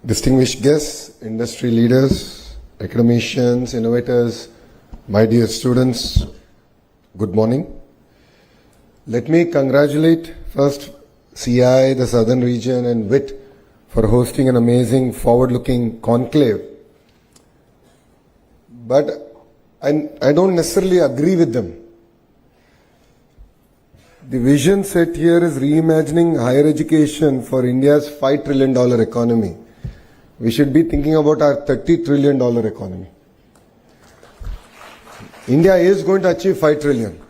Distinguished guests, industry leaders, academicians, innovators, my dear students, good morning. Let me congratulate first CI, the Southern Region, and WIT for hosting an amazing forward-looking conclave. But I don't necessarily agree with them. The vision set here is reimagining higher education for India's $5 trillion economy. We should be thinking about our $30 trillion economy. India is going to achieve 5 trillion.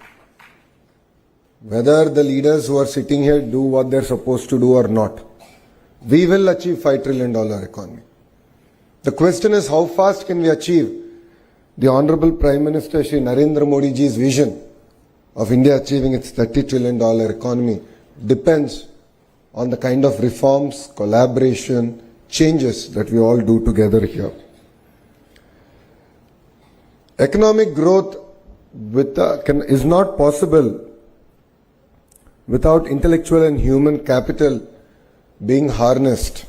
Whether the leaders who are sitting here do what they're supposed to do or not, we will achieve $5 trillion economy. The question is, how fast can we achieve the Honorable Prime Minister Shri Narendra Modi ji's vision of India achieving its $30 trillion economy depends on the kind of reforms, collaboration, changes that we all do together here. Economic growth is not possible without intellectual and human capital being harnessed.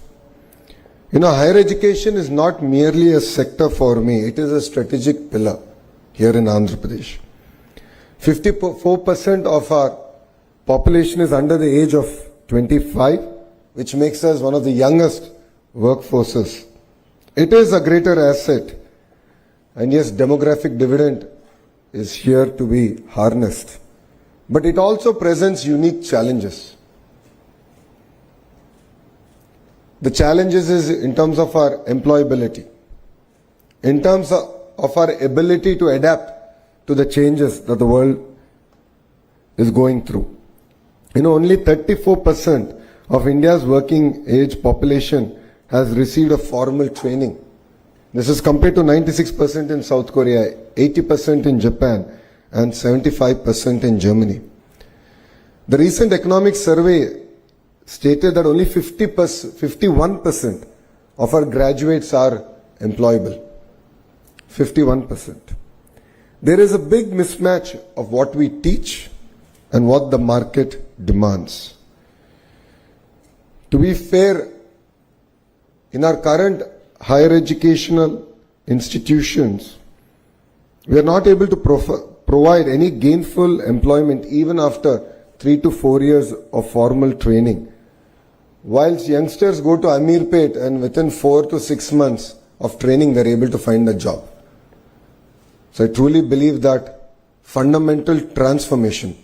Higher education is not merely a sector for me, it is a strategic pillar here in Andhra Pradesh. 54% of our population is under the age of 25, which makes us one of the youngest workforces. It is a greater asset, and yes, demographic dividend is here to be harnessed. But it also presents unique challenges. The challenges is in terms of our employability, in terms of our ability to adapt to the changes that the world is going through. Only 34% of India's working age population has received a formal training. This is compared to 96% in South Korea, 80% in Japan, and 75% in Germany. The recent economic survey stated that only 51% of our graduates are employable. 51%. There is a big mismatch of what we teach and what the market demands. To be fair, in our current higher educational institutions, we are not able to provide any gainful employment even after 3 to 4 years of formal training. Whilst youngsters go to Ameerpet and within 4 to 6 months of training, they're able to find a job. So I truly believe that fundamental transformation,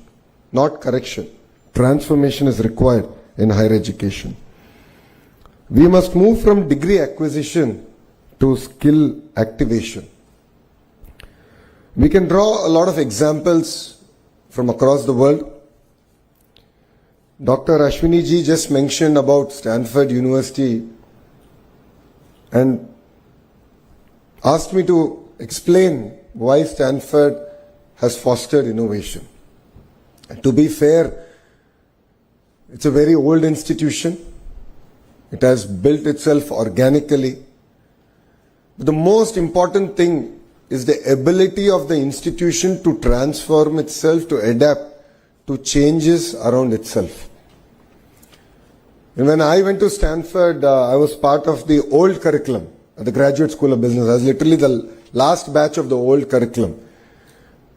not correction, transformation is required in higher education. We must move from degree acquisition to skill activation. We can draw a lot of examples from across the world. Dr. Ashwini ji just mentioned about Stanford University and asked me to explain why Stanford has fostered innovation. And to be fair, it's a very old institution. It has built itself organically. But the most important thing is the ability of the institution to transform itself, to adapt to changes around itself. And when I went to Stanford, I was part of the old curriculum at the Graduate School of Business. I was literally the last batch of the old curriculum.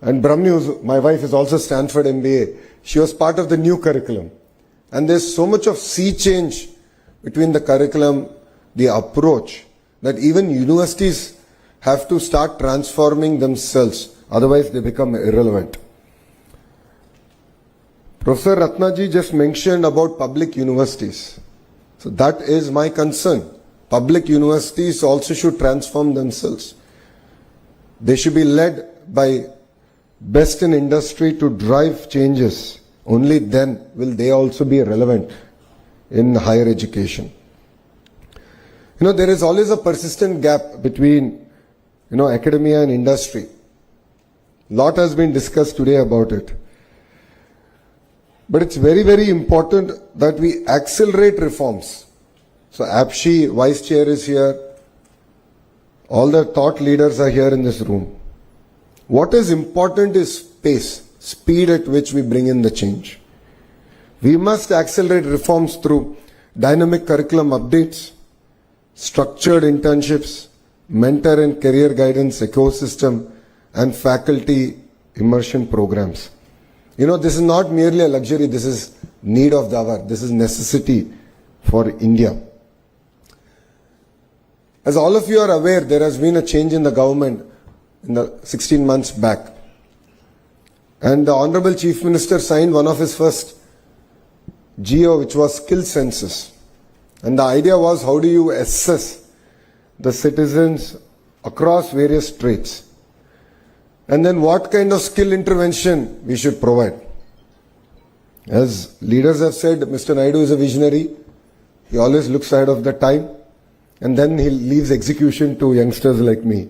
And Brahmni, my wife, is also Stanford MBA. She was part of the new curriculum. And there's so much of sea change between the curriculum, the approach, that even universities have to start transforming themselves. Otherwise, they become irrelevant. Professor Ratnaji just mentioned about public universities. So that is my concern. Public universities also should transform themselves. They should be led by best in industry to drive changes. Only then will they also be relevant in higher education. There is always a persistent gap between, academia and industry. A lot has been discussed today about it. But it's very, very important that we accelerate reforms. So APSHI, Vice Chair is here. All the thought leaders are here in this room. What is important is pace, speed at which we bring in the change. We must accelerate reforms through dynamic curriculum updates, structured internships, mentor and career guidance ecosystem, and faculty immersion programs. You know, this is not merely a luxury, this is need of the hour, this is necessity for India. As all of you are aware, there has been a change in the government in the 16 months back. And the Honorable Chief Minister signed one of his first GO, which was skill census. And the idea was, how do you assess the citizens across various traits? And then what kind of skill intervention we should provide. As leaders have said, Mr. Naidu is a visionary. He always looks ahead of the time. And then he leaves execution to youngsters like me.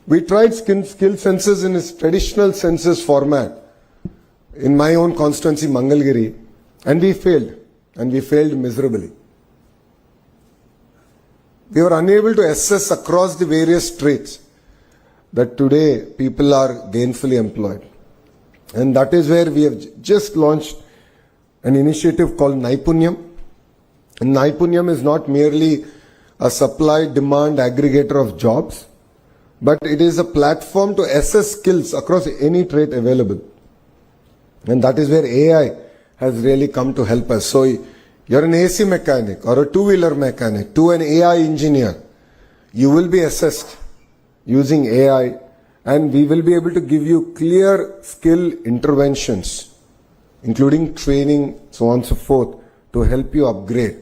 We tried skill census in its traditional census format in my own constituency, Mangalgiri, and we failed. And we failed miserably. We were unable to assess across the various traits that today people are gainfully employed. And that is where we have just launched an initiative called Naipunyam. And Naipunyam is not merely a supply-demand aggregator of jobs, but it is a platform to assess skills across any trait available. And that is where AI has really come to help us. So you're an AC mechanic or a two-wheeler mechanic to an AI engineer, you will be assessed using AI, and we will be able to give you clear skill interventions, including training, so on and so forth, to help you upgrade.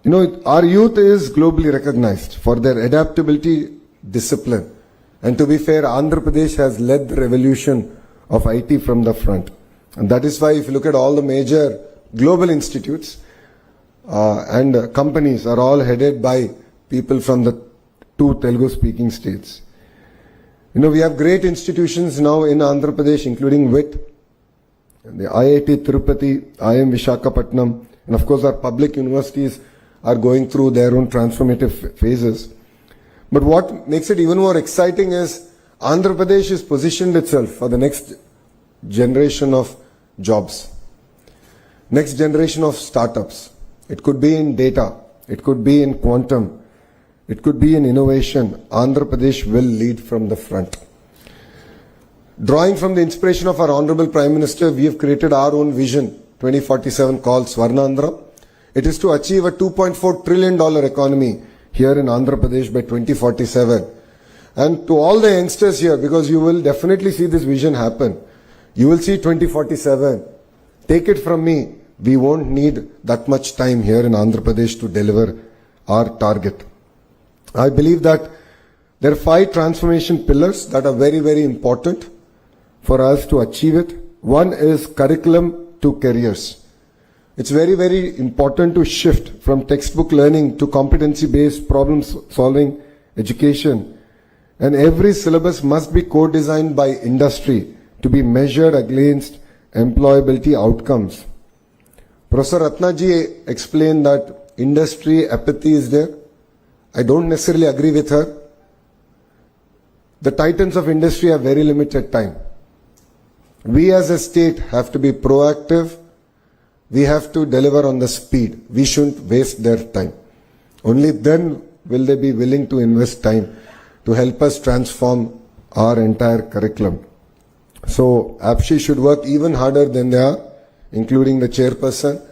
You know, our youth is globally recognized for their adaptability, discipline. And to be fair, Andhra Pradesh has led the revolution of IT from the front. And that is why if you look at all the major global institutes and companies are all headed by people from the two Telugu-speaking states. You know, we have great institutions now in Andhra Pradesh, including WIT, the IIT Tirupati, IIM Visakhapatnam, and of course our public universities are going through their own transformative phases. But what makes it even more exciting is Andhra Pradesh has positioned itself for the next generation of jobs, next generation of startups. It could be in data, it could be in quantum, it could be in innovation. Andhra Pradesh will lead from the front. Drawing from the inspiration of our Honorable Prime Minister, we have created our own vision 2047 called Swarnandhra. It is to achieve a $2.4 trillion economy here in Andhra Pradesh by 2047. And to all the youngsters here, because you will definitely see this vision happen, you will see 2047. Take it from me, we won't need that much time here in Andhra Pradesh to deliver our target. I believe that there are 5 transformation pillars that are very, very important for us to achieve it. One is curriculum to careers. It's very, very important to shift from textbook learning to competency-based problem-solving education. And every syllabus must be co-designed by industry to be measured against employability outcomes. Professor Ratnaji explained that industry apathy is there. I don't necessarily agree with her. The titans of industry have very limited time. We as a state have to be proactive. We have to deliver on the speed. We shouldn't waste their time. Only then will they be willing to invest time to help us transform our entire curriculum. So APSHI should work even harder than they are, including the chairperson,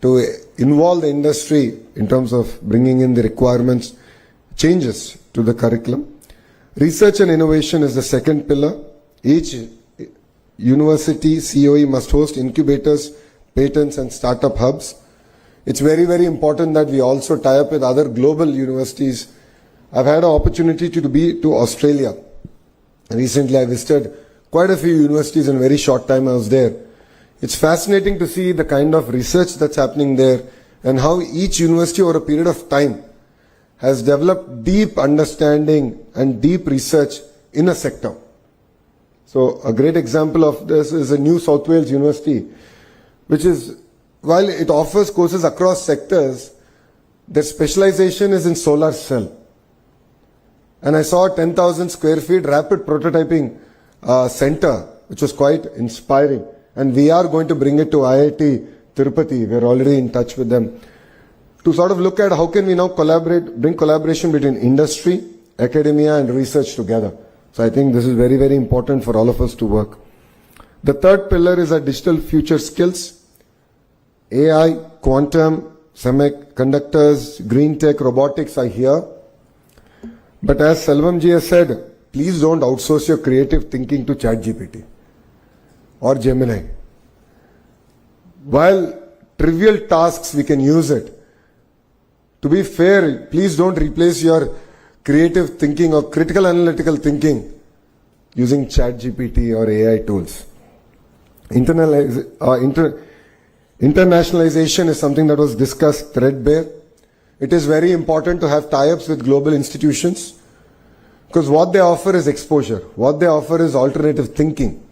to involve the industry in terms of bringing in the requirements, changes to the curriculum. Research and innovation is the second pillar. Each university COE must host incubators, patents and startup hubs. It's very, very important that we also tie up with other global universities. I've had an opportunity to be to Australia. Recently I visited quite a few universities in a very short time I was there. It's fascinating to see the kind of research that's happening there and how each university over a period of time has developed deep understanding and deep research in a sector. So a great example of this is a New South Wales University, which is, while it offers courses across sectors, their specialization is in solar cell. And I saw a 10,000 square feet rapid prototyping center, which was quite inspiring. And we are going to bring it to IIT Tirupati. We're already in touch with them to sort of look at how can we now bring collaboration between industry, academia and research together. So I think this is very, very important for all of us to work. The third pillar is our digital future skills. AI, quantum, semiconductors, green tech, robotics are here. But as Selvam ji has said, please don't outsource your creative thinking to ChatGPT or Gemini. While trivial tasks, we can use it. To be fair, please don't replace your creative thinking or critical analytical thinking using ChatGPT or AI tools. Internationalization is something that was discussed threadbare. It is very important to have tie-ups with global institutions because what they offer is exposure. What they offer is alternative thinking.